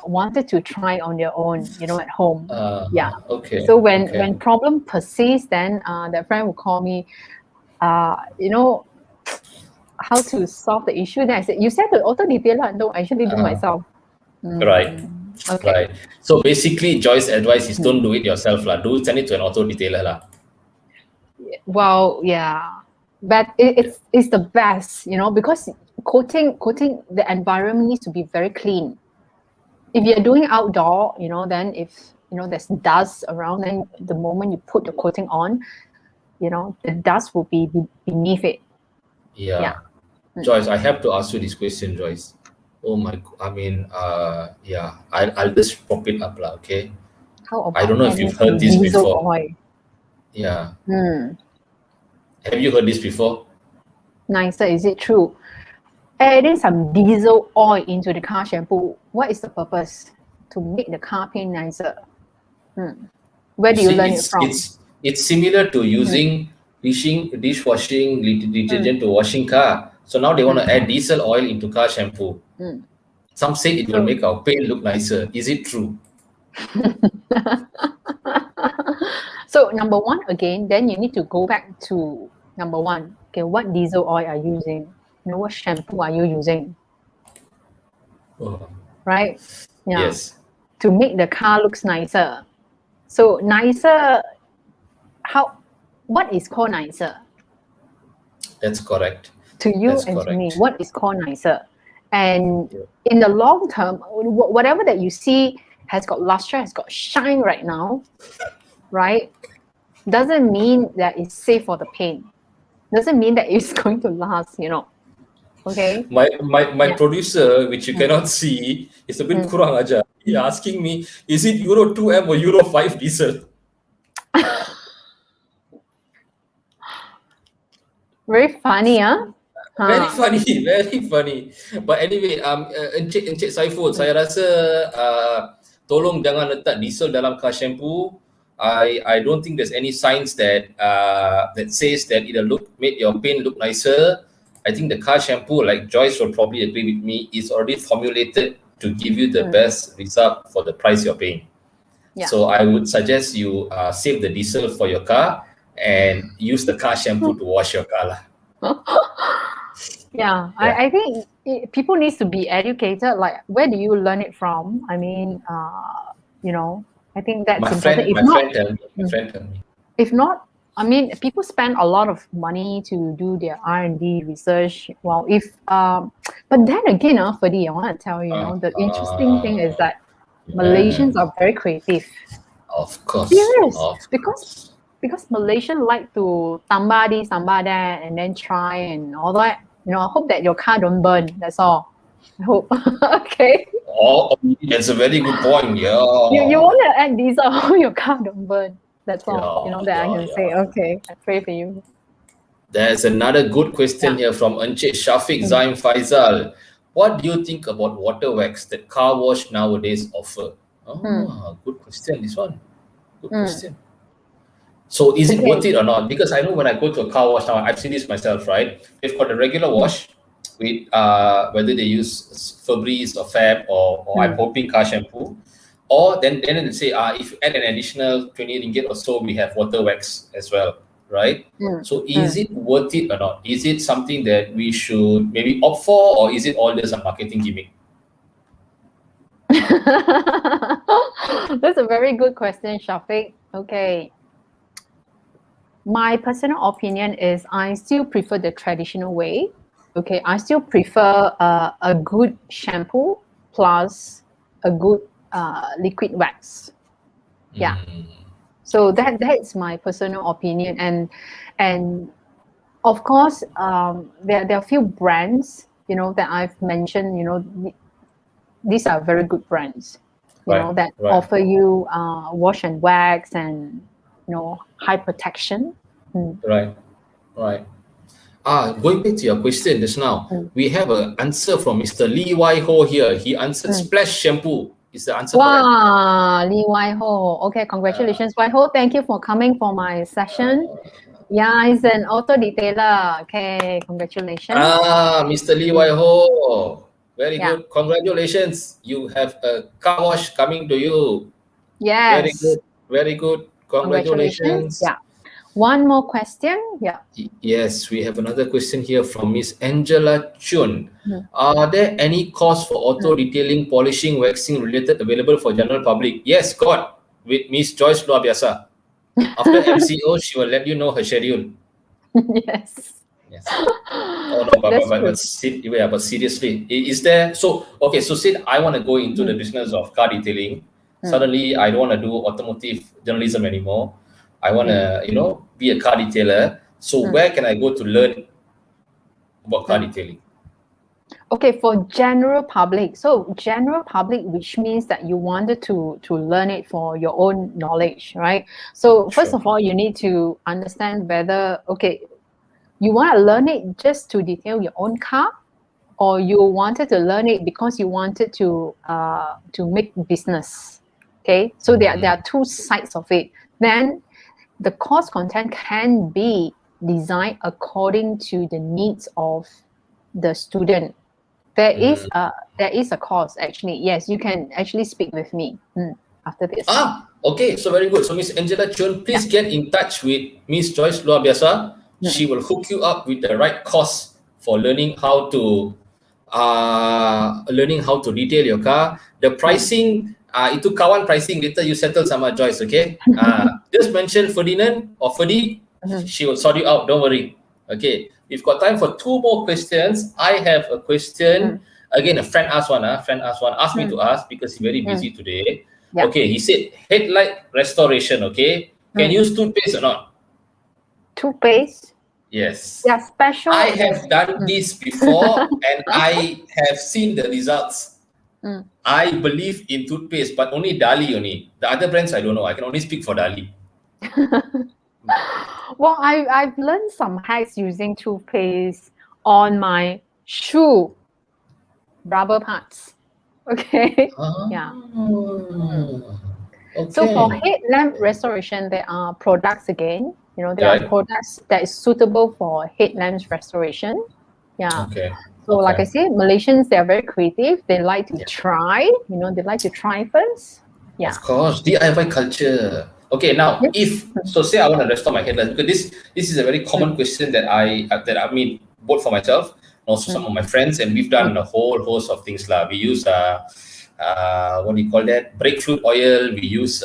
wanted to try on their own, at home. Yeah. Okay. So when problem persists, then that friend will call me, how to solve the issue. Then I said, you said the auto detailer. No, I actually do myself. Right. Okay. Right. So basically, Joyce's advice is don't do it yourself lah. Do send it to an auto detailer lah. Well, yeah, but it's the best, because coating the environment needs to be very clean. If you're doing outdoor, then if there's dust around, then the moment you put the coating on, the dust will be beneath it. Yeah. Joyce, I have to ask you this question, Joyce. Oh my, I mean, yeah, I'll just pop it up lah, okay? How about I don't know if you've heard this diesel before. oil? Yeah. Have you heard this before? Nicer, is it true? Adding some diesel oil into the car shampoo, what is the purpose? To make the car paint nicer. Where do you learn it from? It's similar to using dishwashing detergent to washing car. So now they want to add diesel oil into car shampoo. Some say it will make our paint look nicer. Is it true? So number one, again, then you need to go back to number one. Okay, what diesel oil are you using? What shampoo are you using? Right? Yeah. Yes. To make the car looks nicer. So nicer, what is called nicer? That's correct. To you and to me, what is called nicer? And in the long term, whatever that you see has got luster, has got shine right now, right? Doesn't mean that it's safe for the paint. Doesn't mean that it's going to last, Okay. My producer, which you cannot see, is a bit kurang aja. He asking me, is it Euro 2M or Euro 5 diesel? Very funny, huh? Very funny. But anyway, Encik Saiful, saya rasa tolong jangan letak diesel dalam car shampoo. I don't think there's any signs that says that it'll make your paint look nicer. I think the car shampoo, like Joyce will probably agree with me, is already formulated to give you the best result for the price you're paying. Yeah. So I would suggest you save the diesel for your car and use the car shampoo to wash your car lah. Yeah. I think people need to be educated. Like, where do you learn it from? I mean, I think that's important. My friend told me. If not, I mean, people spend a lot of money to do their R&D research. Well, but then again, Fadi, I want to tell you, the interesting thing is that Malaysians are very creative. Of course. Serious. Because Malaysians like to tambah this, tambah that, and then try and all that. I hope that your car don't burn. That's all. I hope. Okay. Oh, that's a very good point. Yeah. You want to add diesel, your car don't burn. That's all. That I can say. Okay. I pray for you. There's another good question here from Encik Shafiq Zaim Faizal. What do you think about water wax that car wash nowadays offer? Good question, this one. Good question. So is it worth it or not? Because I know when I go to a car wash now, I've seen this myself, right? They've got a regular wash with whether they use Febreze or Fab or I'm hoping car shampoo. Or then they'll say, if you add an additional 20 ringgit or so, we have water wax as well, right? So is it worth it or not? Is it something that we should maybe opt for, or is it all just a marketing gimmick? That's a very good question, Shafiq. Okay. My personal opinion is I still prefer the traditional way. Okay, I still prefer a good shampoo plus a good liquid wax. Yeah. So that's my personal opinion, and of course there are a few brands that I've mentioned. These are very good brands, that offer you wash and wax and high protection. Right. Going back to your question just now, we have an answer from Mr. Wai Hoe here. He answered Splash Shampoo. Is the answer correct? Wow, Wai Hoe. Okay, congratulations, Wai Hoe. Thank you for coming for my session. Yeah, he's an auto detailer. Okay, congratulations. Mr. Wai Hoe. Very good. Congratulations. You have a car wash coming to you. Yes. Very good. Very good. Congratulations. Yeah. One more question. Yeah. Yes, we have another question here from Miss Angela Chun. Are there any course for auto detailing, polishing, waxing related available for general public? Yes, got with Miss Joyce Luabiasa. After MCO, she will let you know her schedule. Yes. Oh no, but seriously, is there? So okay, so say I want to go into the business of car detailing. Suddenly, I don't want to do automotive journalism anymore. I want to, be a car detailer. So where can I go to learn about car detailing? Okay, for general public. So general public, which means that you wanted to learn it for your own knowledge, right? So first of all, you need to understand whether, okay, you want to learn it just to detail your own car, or you wanted to learn it because you wanted to make business. Okay, so there are two sides of it. Then the course content can be designed according to the needs of the student. There is a course actually. Yes, you can actually speak with me after this. Okay, so very good. So Miss Angela Chun, please get in touch with Miss Joyce Luabiasa. She will hook you up with the right course for learning how to detail your car. The pricing, itu kawan pricing, later you settle sama Joyce, okay? Just mention Ferdinand or Ferdi, she will sort you out, don't worry. Okay, we've got time for two more questions. I have a question. Again, a friend asked one, asked me to ask because he's very busy today. Yeah. Okay, he said headlight restoration, okay? Can you use toothpaste or not? Toothpaste? Yes. Yeah, special. I have done this before and I have seen the results. I believe in toothpaste, but only Dali only. The other brands, I don't know. I can only speak for Dali. Well, I've learned some hacks using toothpaste on my shoe rubber parts. Okay. Yeah. Okay. So for headlamp restoration, there are products again. There are products that is suitable for headlamps restoration. Yeah. Okay. So like I said, Malaysians, they're very creative. They like to try, they like to try first. Yeah. Of course, DIY culture. Okay, now say I want to restore my headlamps, because this is a very common question that I mean both for myself and also some of my friends, and we've done a whole host of things lah. We use what do you call that? Brake fluid oil. We use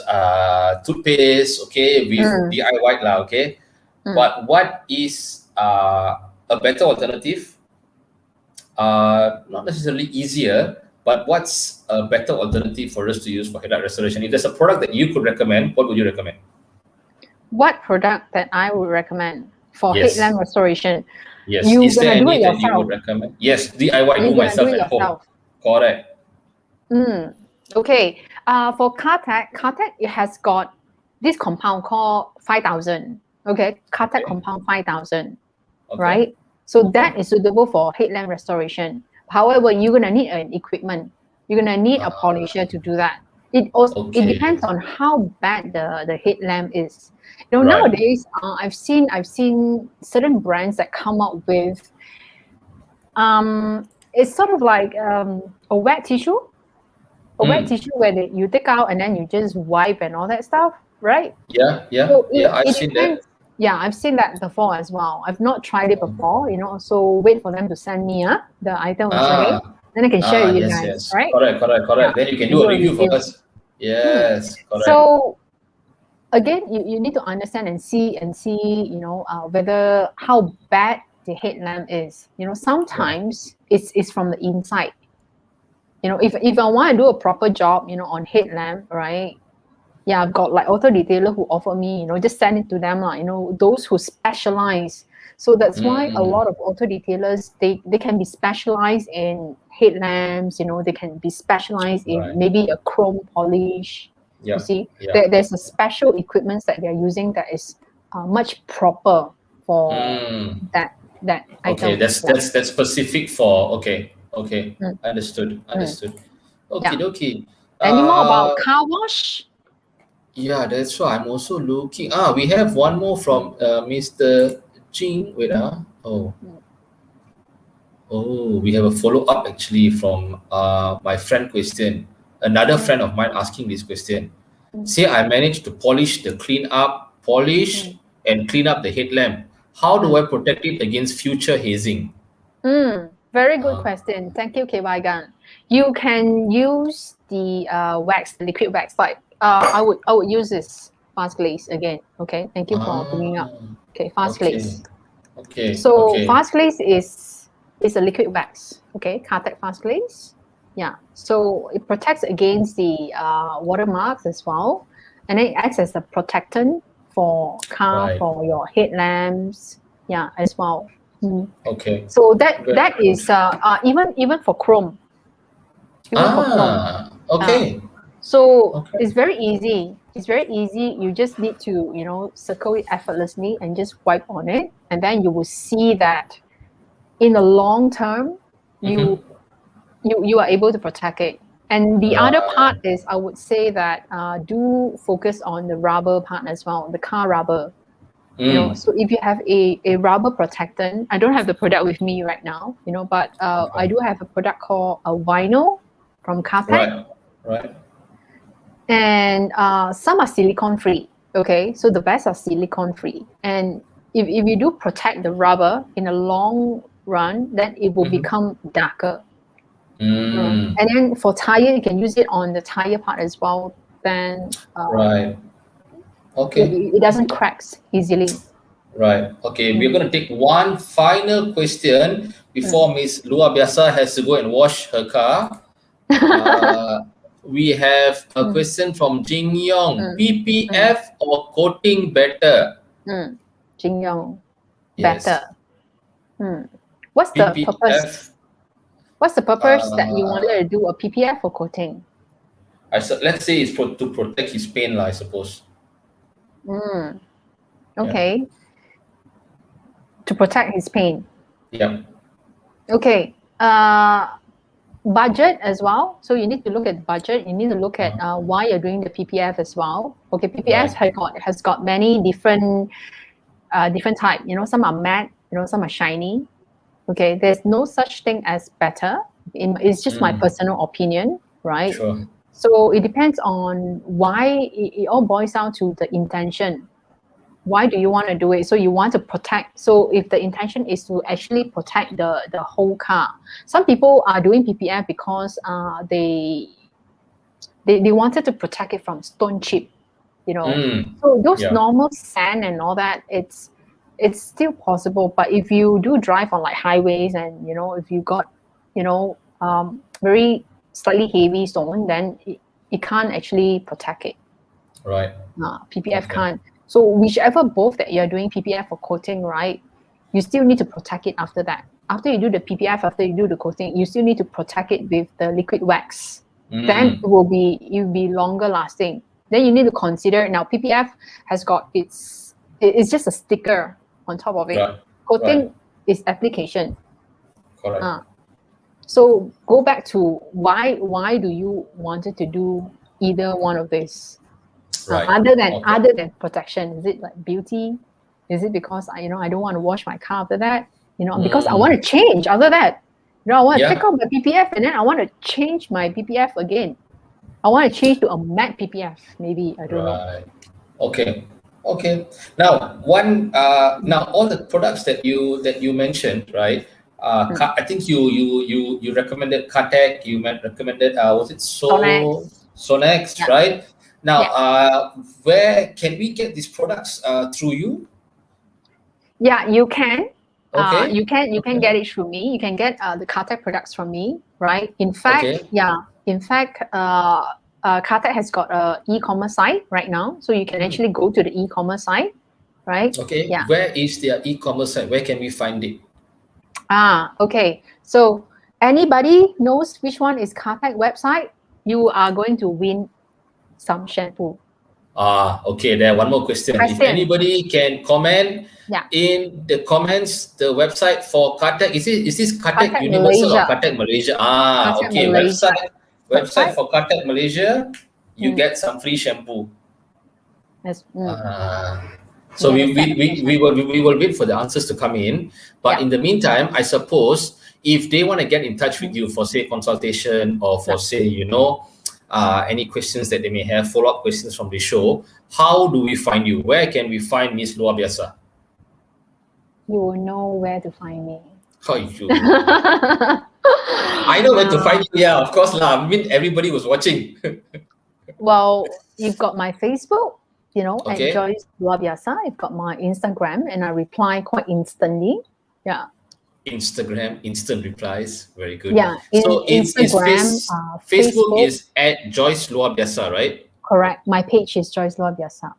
toothpaste. Okay, we've DIY lah. Okay, but what is a better alternative? Not necessarily easier, but what's a better alternative for us to use for headlight restoration? If there's a product that you could recommend, what would you recommend? What product that I would recommend for headlamp restoration? Yes. Is there any that you would recommend? Yes, DIY, do myself at home. Correct. Okay. For Cartec, it has got this compound called 5000. Okay, Cartec compound 5000. Right? So that is suitable for headlamp restoration. However, you're gonna need an equipment. You're gonna need a polisher to do that. It depends on how bad the headlamp is. Nowadays, I've seen certain brands that come up with it's sort of like a wet tissue. A wet tissue where you take out and then you just wipe and all that stuff, right? Yeah. So I've seen that. Yeah, I've seen that before as well. I've not tried it before, so wait for them to send me the item again. Then I can share with you guys, right? Correct. Yeah. Then you can do a review for us. Yes, correct. So again, you need to understand and see, whether how bad the headlamp is. Sometimes it's from the inside. If I want to do a proper job, on headlamp, right? Yeah, I've got like auto detailer who offer me, just send it to them, those who specialize. So that's why a lot of auto detailers, they can be specialized in headlamps, they can be specialized in maybe a chrome polish. You see, there's a special equipment that they're using that is much proper for that that Okay, item. that's specific for okay. Mm. Understood. Yeah. Okay. Any more about car wash? Yeah, that's why I'm also looking. We have one more from Mr. Jing. Wait, we have a follow up actually from my friend question. Another friend of mine asking this question. Say I managed to polish and clean up the headlamp. How do I protect it against future hazing? Very good question. Thank you, KY Gan. You can use the wax, the liquid wax. Like I would use this fast glaze again. Okay, thank you for bringing up. Okay, fast glaze. So fast glaze is a liquid wax. Okay, Cartec fast glaze. Yeah, so it protects against the watermarks as well, and it acts as a protectant for car, for your headlamps. Yeah, as well. Okay. So that is even for chrome. Even for chrome. Okay. So it's very easy. It's very easy. You just need to circle it effortlessly and just wipe on it, and then you will see that in the long term, you are able to protect it. And the other part is, I would say that do focus on the rubber part as well, the car rubber. So if you have a rubber protectant, I don't have the product with me right now, but I do have a product called a vinyl from Cartec. Right. And some are silicone free. Okay, so the best are silicone free. And if you do protect the rubber in a long run, then it will become darker. And then for tire, you can use it on the tire part as well. Then okay, it doesn't cracks easily. Right. Okay, we're going to take one final question before Miss Luabiasa has to go and wash her car. We have a question from Jing Yong. PPF or coating better? Jing Yong, Yes. better. What's the PPF, purpose? What's the purpose that you wanted to do a PPF or coating? Let's say it's to protect his paint, I suppose. Okay. Yeah. To protect his paint. Yeah. Okay. Budget as well. So you need to look at budget. You need to look at why you're doing the PPF as well. Okay, PPF has got many different type. Some are matte. Some are shiny. Okay, there's no such thing as better. It's just my personal opinion, right? Sure. So it depends on why. It all boils down to the intention. Why do you want to do it? So you want to protect. So if the intention is to actually protect the whole car, some people are doing PPF because they wanted to protect it from stone chip, So those normal sand and all that, it's still possible. But if you do drive on like highways and if you got very slightly heavy stone, then it can't actually protect it. Right. PPF can't. So whichever both that you're doing PPF or coating, right, you still need to protect it after that. After you do the PPF, after you do the coating, you still need to protect it with the liquid wax. Then it will be longer lasting. Then you need to consider, now PPF has got it's just a sticker on top of it. Right. Coating is application. Correct. So go back to why do you wanted to do either one of these? Other than protection, is it like beauty? Is it because I don't want to wash my car after that? Because I want to change after that. I want to take off my PPF and then I want to change my PPF again. I want to change to a matte PPF, maybe. I don't know. Okay. Now all the products that you mentioned, right? I think you recommended Cartec. You recommended was it Sonex, right? Now, where can we get these products through you? Yeah, you can. Okay. You can get it through me. You can get the Cartec products from me, right? In fact, Cartec has got a e-commerce site right now, so you can actually go to the e-commerce site, right? Okay. Yeah. Where is their e-commerce site? Where can we find it? Okay. So anybody knows which one is Cartec website, you are going to win some shampoo. Okay. There one more question. If anybody can comment in the comments, the website for Cartec, is this Cartec Universal or Cartec Malaysia? Okay. Malaysia. Website for Cartec Malaysia. You get some free shampoo. Yes. So we will wait for the answers to come in. But in the meantime, I suppose if they want to get in touch with you for say consultation or for say any questions that they may have, follow-up questions from the show, how do we find you? Where can we find Miss Luabiasa? You will know where to find me. I know where to find you. Yeah, of course lah. I mean, everybody was watching. Well, you've got my Facebook, at Joyce Luabiasa. I've got my Instagram, and I reply quite instantly. Yeah. Instagram, instant replies. Very good. Yeah. So Instagram, Facebook is at Joyce Luabiasa, right? Correct. My page is Joyce Luabiasa.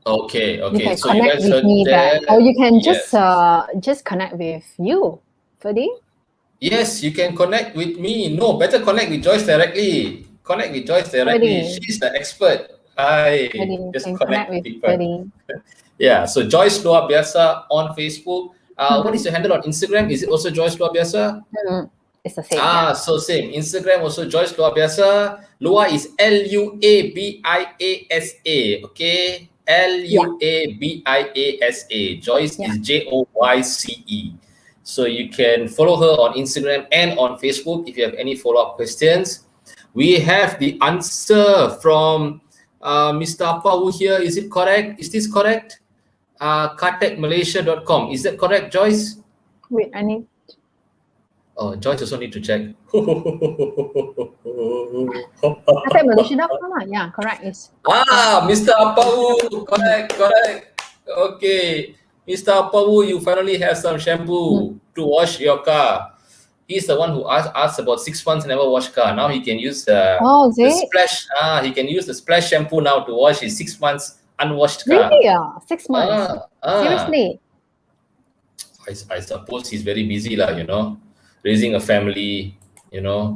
Okay. You can so connect you guys with me there, or you can Yes. just connect with you, Ferdy. Yes, you can connect with me. No, better connect with Joyce directly. Connect with Joyce directly. She's the expert. Just connect with people. Yeah, so Joyce Luabiasa on Facebook. What is your handle on Instagram? Is it also Joyce Luabiasa? It's the same. So same. Instagram also Joyce Luabiasa. Lua is Luabiasa. Okay, Luabiasa. Joyce is Joyce. So you can follow her on Instagram and on Facebook if you have any follow-up questions. We have the answer from Mr. Apawu here. Is it correct? Is this correct? Cartecmalaysia.com. Is that correct, Joyce? Wait, I need... Oh, Joyce also need to check. Cartecmalaysia.com. Yeah, correct. Mr. Apawu. Correct. Okay. Mr. Apawu, you finally have some shampoo to wash your car. He's the one who asked about 6 months never wash car. Now he can use the splash. He can use the splash shampoo now to wash his 6 months unwashed car. Really? 6 months? Seriously? I suppose he's very busy, raising a family, very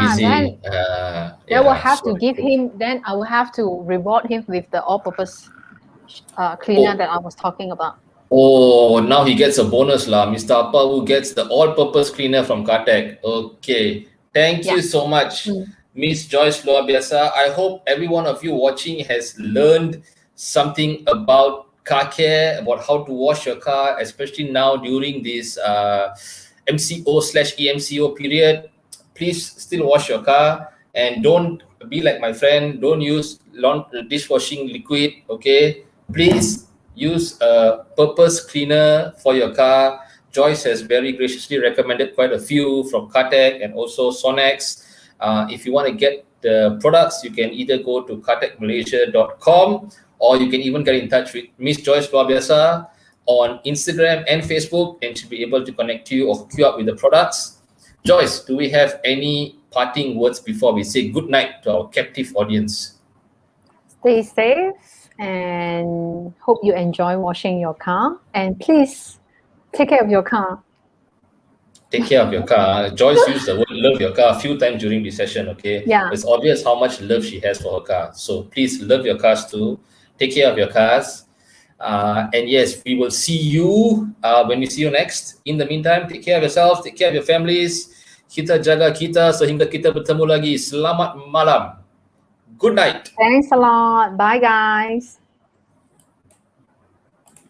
busy. Then I will have to give him. Then I will have to reward him with the all-purpose cleaner that I was talking about. Oh, now he gets a bonus lah. Mr. Apawu gets the all-purpose cleaner from Cartec. Okay, thank you so much, Miss Joyce Luabiasa. I hope every one of you watching has learned something about car care, about how to wash your car, especially now during this MCO/EMCO period. Please still wash your car and don't be like my friend. Don't use dishwashing liquid. Okay, please use a purpose cleaner for your car. Joyce has very graciously recommended quite a few from Cartec and also Sonex. If you want to get the products, you can either go to cartecmalaysia.com or you can even get in touch with Miss Joyce Luabiasa on Instagram and Facebook, and she'll be able to connect you or hook you up with the products. Joyce, do we have any parting words before we say good night to our captive audience? Stay safe and hope you enjoy washing your car. And please take care of your car. Take care of your car. Joyce used the word love your car a few times during the session, okay? Yeah. It's obvious how much love she has for her car. So please love your cars too. Take care of your cars. And yes, we will see you when we see you next. In the meantime, take care of yourselves, take care of your families. Kita jaga kita sehingga kita bertemu lagi. Selamat malam. Good night. Thanks a lot. Bye, guys.